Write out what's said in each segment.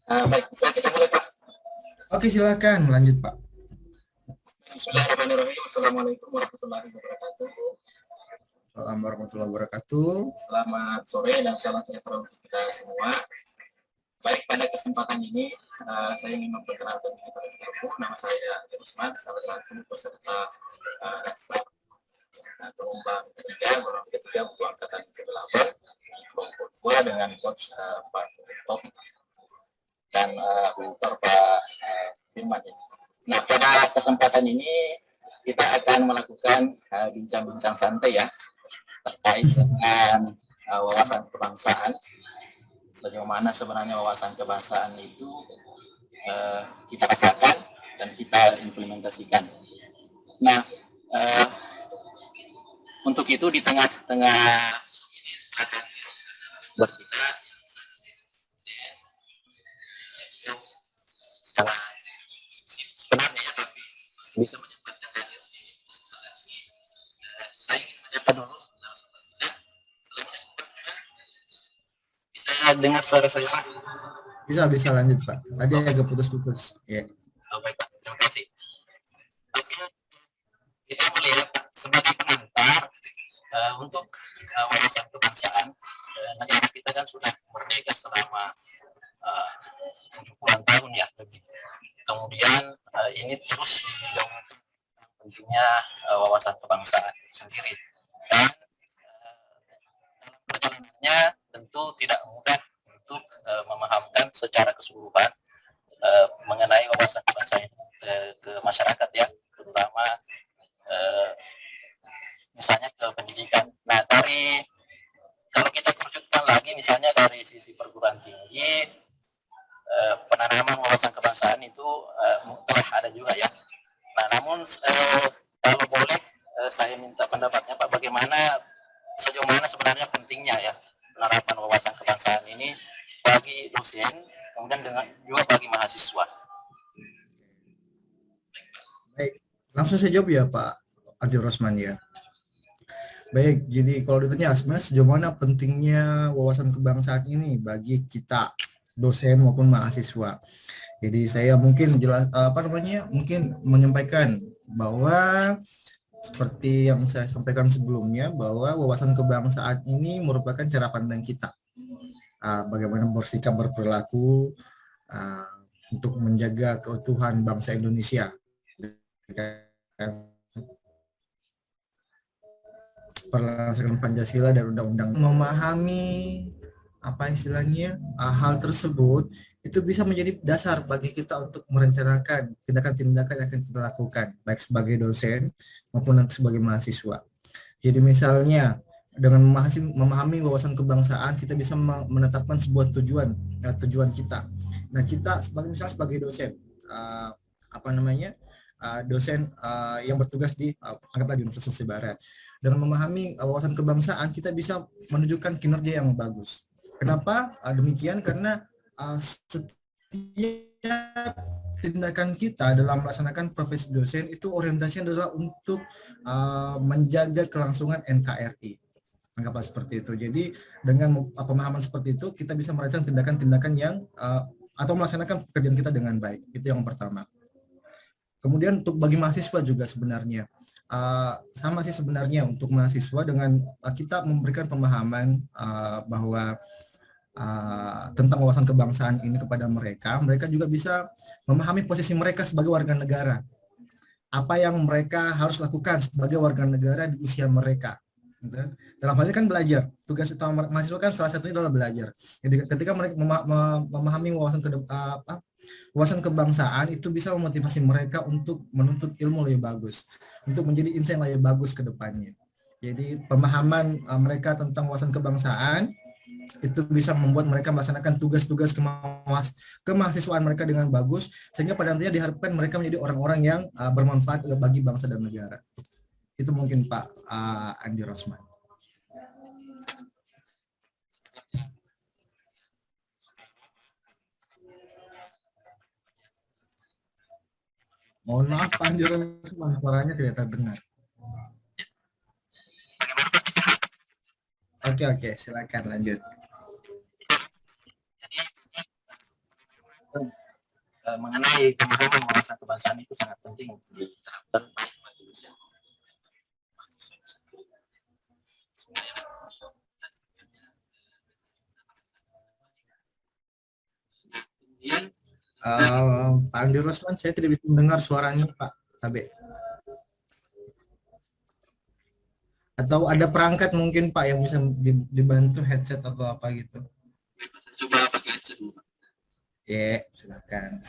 Baik, bisa kita mulai Pak. Oke, silakan lanjut Pak. Bismillahirrahmanirrahim. Assalamualaikum warahmatullahi wabarakatuh. Assalamualaikum warahmatullahi wabarakatuh. Selamat sore dan salam sejahtera untuk kita semua. Baik, pada kesempatan ini saya ingin memperkenalkan diri terlebih dahulu. Nama saya Usman, salah satu peserta gelombang ketiga untuk angkatan ke-8 kelompok 2 dengan coach Pak Taufik dan tutor Pak Firman. Nah, pada kesempatan ini kita akan melakukan bincang-bincang santai ya terkait dengan wawasan kebangsaan. Sejauh mana sebenarnya wawasan kebangsaan itu kita rasakan dan kita implementasikan. Nah, untuk itu di tengah-tengah buat kita sebenarnya ya, tapi bisa menyempatkan saya ingin menyapa dulu bisa dengar suara saya Pak? Bisa lanjut Pak. Tadi agak putus-putus. Ya. Baik Pak, terima kasih. Oke, kita melihat sebagai pengantar untuk wawasan kebangsaan, negara kita kan sudah merdeka selama 70-an tahun ya lebih. Kemudian ini terus digaungkan pentingnya wawasan kebangsaan sendiri. Dan dalam perjalanannya tentu tidak mudah untuk memahamkan secara keseluruhan mengenai wawasan kebangsaan ke masyarakat ya, terutama misalnya ke pendidikan. Nah, kalau kita kerucutkan lagi misalnya dari sisi perguruan tinggi, penanaman wawasan kebangsaan itu telah ada juga ya. Nah, namun kalau boleh saya minta pendapatnya Pak, sejauh mana sebenarnya pentingnya ya penerapan wawasan kebangsaan ini bagi dosen, kemudian juga bagi mahasiswa. Baik, langsung saya jawab ya Pak Adi Rosman ya. Baik, jadi kalau ditanya sebenarnya sejauh mana pentingnya wawasan kebangsaan ini bagi kita dosen maupun mahasiswa. Jadi saya mungkin mungkin menyampaikan bahwa seperti yang saya sampaikan sebelumnya bahwa wawasan kebangsaan ini merupakan cara pandang kita bagaimana bersikap berperilaku untuk menjaga keutuhan bangsa Indonesia, perlaksanakan Pancasila dan undang-undang. Memahami apa istilahnya hal tersebut itu bisa menjadi dasar bagi kita untuk merencanakan tindakan-tindakan yang akan kita lakukan baik sebagai dosen maupun nanti sebagai mahasiswa. Jadi misalnya dengan memahami wawasan kebangsaan kita bisa menetapkan sebuah tujuan kita. Nah, kita sebagai dosen dosen yang bertugas di anggaplah di Universitas Barat. Dengan memahami wawasan kebangsaan kita bisa menunjukkan kinerja yang bagus. Kenapa demikian? Karena setiap tindakan kita dalam melaksanakan profesi dosen itu orientasinya adalah untuk menjaga kelangsungan NKRI. Anggaplah seperti itu. Jadi dengan pemahaman seperti itu kita bisa merancang tindakan-tindakan yang atau melaksanakan pekerjaan kita dengan baik. Itu yang pertama. Kemudian untuk bagi mahasiswa juga sebenarnya sama sih sebenarnya untuk mahasiswa dengan kita memberikan pemahaman bahwa tentang wawasan kebangsaan ini kepada mereka juga bisa memahami posisi mereka sebagai warga negara. Apa yang mereka harus lakukan sebagai warga negara di usia mereka. Dalam hal ini kan belajar. Tugas utama mahasiswa kan salah satunya adalah belajar. Jadi ketika mereka memahami wawasan kebangsaan itu bisa memotivasi mereka untuk menuntut ilmu lebih bagus, untuk menjadi insan yang lebih bagus ke depannya. Jadi pemahaman mereka tentang wawasan kebangsaan itu bisa membuat mereka melaksanakan tugas-tugas kemahasiswaan mereka dengan bagus, sehingga pada nantinya diharapkan mereka menjadi orang-orang yang bermanfaat bagi bangsa dan negara. Itu mungkin Pak Andi Rosman. Mohon maaf Pak Andi Rosman, suaranya tidak terdengar. Oke, silakan lanjut. mengenai pemahaman wawasan kebangsaan itu sangat penting diterapkan baik bagi dosen mahasiswa itu sendiri. Supaya kemudian Pak Andi Rosman, saya tidak bisa mendengar suaranya Pak Tabe. Atau ada perangkat mungkin Pak yang bisa dibantu headset atau apa gitu. coba pakai headset dulu. Ya, silakan.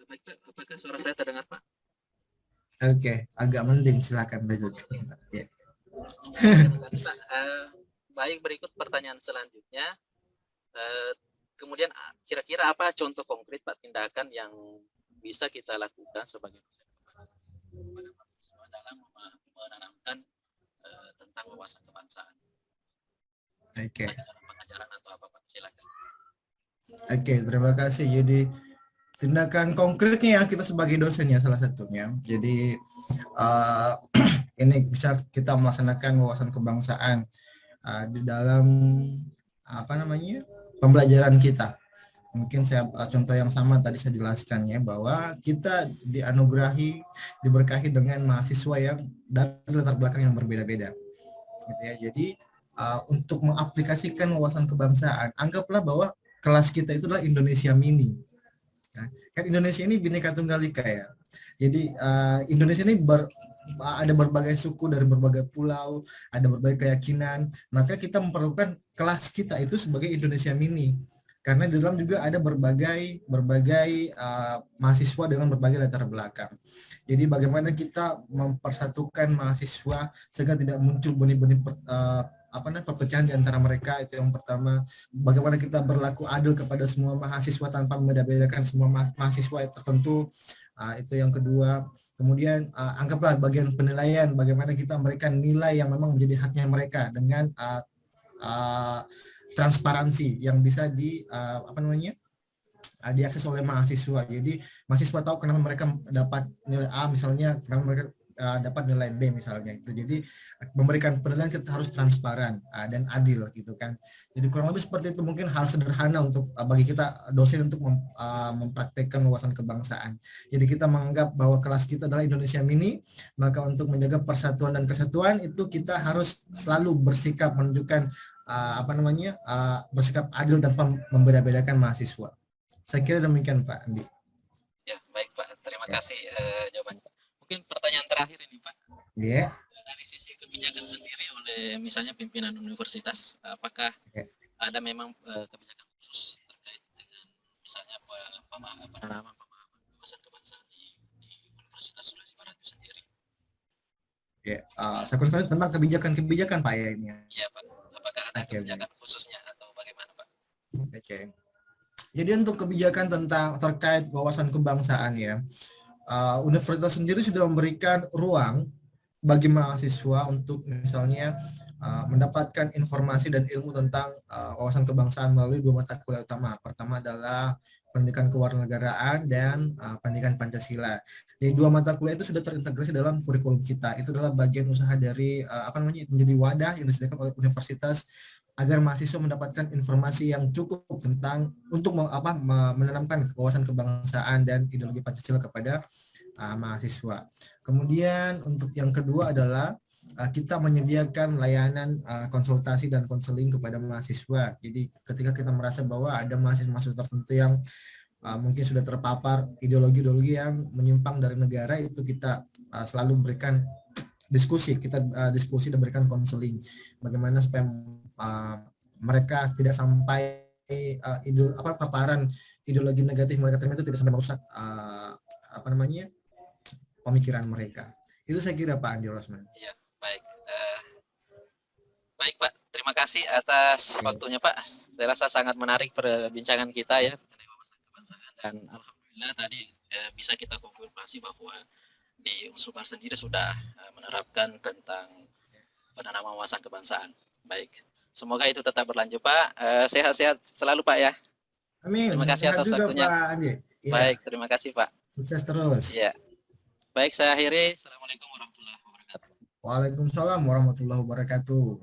Baik Pak, apakah suara saya terdengar Pak? Oke, agak mending, silakan lanjutkan. Ya. Baik, berikut pertanyaan selanjutnya. Kemudian kira-kira apa contoh konkret Pak tindakan yang bisa kita lakukan sebagai dosen kepada mahasiswa dalam menanamkan tentang wawasan kebangsaan? Oke. Dalam pengajaran atau apa Pak? Silakan. Oke, terima kasih. Jadi tindakan konkretnya ya kita sebagai dosen ya salah satunya. Jadi ini bisa kita melaksanakan wawasan kebangsaan di dalam pembelajaran kita. Mungkin saya contoh yang sama tadi saya jelaskan ya, bahwa kita diberkahi dengan mahasiswa yang dari latar belakang yang berbeda-beda. Gitu ya. Jadi untuk mengaplikasikan wawasan kebangsaan, anggaplah bahwa kelas kita itu adalah Indonesia Mini. Kan Indonesia ini Bhinneka Tunggal Ika ya. Jadi Indonesia ini ada berbagai suku dari berbagai pulau, ada berbagai keyakinan. Maka kita memerlukan kelas kita itu sebagai Indonesia Mini. Karena di dalam juga ada berbagai mahasiswa dengan berbagai latar belakang. Jadi bagaimana kita mempersatukan mahasiswa sehingga tidak muncul benih-benih perpecahan di antara mereka, itu yang pertama. Bagaimana kita berlaku adil kepada semua mahasiswa tanpa membeda-bedakan semua mahasiswa tertentu, itu yang kedua. Kemudian anggaplah bagian penilaian, bagaimana kita memberikan nilai yang memang menjadi haknya mereka dengan transparansi yang bisa diakses oleh mahasiswa. Jadi mahasiswa tahu kenapa mereka dapat nilai A misalnya, kenapa mereka dapat nilai B misalnya. Itu jadi memberikan penilaian kita harus transparan dan adil gitu kan. Jadi kurang lebih seperti itu, mungkin hal sederhana untuk bagi kita dosen untuk mempraktekkan wawasan kebangsaan. Jadi kita menganggap bahwa kelas kita adalah Indonesia Mini, maka untuk menjaga persatuan dan kesatuan itu kita harus selalu bersikap menunjukkan bersikap adil tanpa membeda-bedakan mahasiswa. Saya kira demikian Pak Andi. Ya, baik Pak. Terima kasih jawabannya. Mungkin pertanyaan terakhir ini Pak. Ya. Dari sisi kebijakan sendiri oleh misalnya pimpinan universitas, apakah ada memang kebijakan khusus terkait dengan misalnya penanaman wawasan kebangsaan di Universitas Sulawesi Barat itu sendiri? Ya, saya konfirmasi tentang kebijakan-kebijakan Pak ya ini. Iya Pak. Apakah ada kebijakan khususnya atau bagaimana Pak? Oke. Jadi untuk kebijakan terkait wawasan kebangsaan ya, universitas sendiri sudah memberikan ruang bagi mahasiswa untuk misalnya mendapatkan informasi dan ilmu tentang wawasan kebangsaan melalui 2 mata kuliah utama. Pertama adalah pendidikan kewarganegaraan dan pendidikan Pancasila. Jadi 2 mata kuliah itu sudah terintegrasi dalam kurikulum kita. Itu adalah bagian usaha dari menjadi wadah yang disediakan oleh universitas agar mahasiswa mendapatkan informasi yang cukup tentang untuk menanamkan wawasan kebangsaan dan ideologi Pancasila kepada mahasiswa. Kemudian untuk yang kedua adalah kita menyediakan layanan konsultasi dan konseling kepada mahasiswa. Jadi ketika kita merasa bahwa ada mahasiswa tertentu yang mungkin sudah terpapar ideologi-ideologi yang menyimpang dari negara, itu kita selalu berikan diskusi dan berikan konseling bagaimana supaya mereka tidak sampai paparan ideologi negatif mereka terima itu tidak sampai merusak pemikiran mereka. Itu saya kira Pak Andi Rosman. Iya, baik. Baik Pak, terima kasih atas waktunya Pak. Saya rasa sangat menarik perbincangan kita ya mengenai wawasan kebangsaan, dan alhamdulillah tadi bisa kita konfirmasi bahwa di Unpar sendiri sudah menerapkan tentang penanaman wawasan kebangsaan. Baik, semoga itu tetap berlanjut Pak. Sehat-sehat selalu Pak ya. Amin. Terima kasih atas waktunya. Pak Andi. Ya. Baik, terima kasih Pak. Sukses terus. Ya. Baik, saya akhiri. Assalamualaikum warahmatullahi wabarakatuh. Waalaikumsalam warahmatullahi wabarakatuh.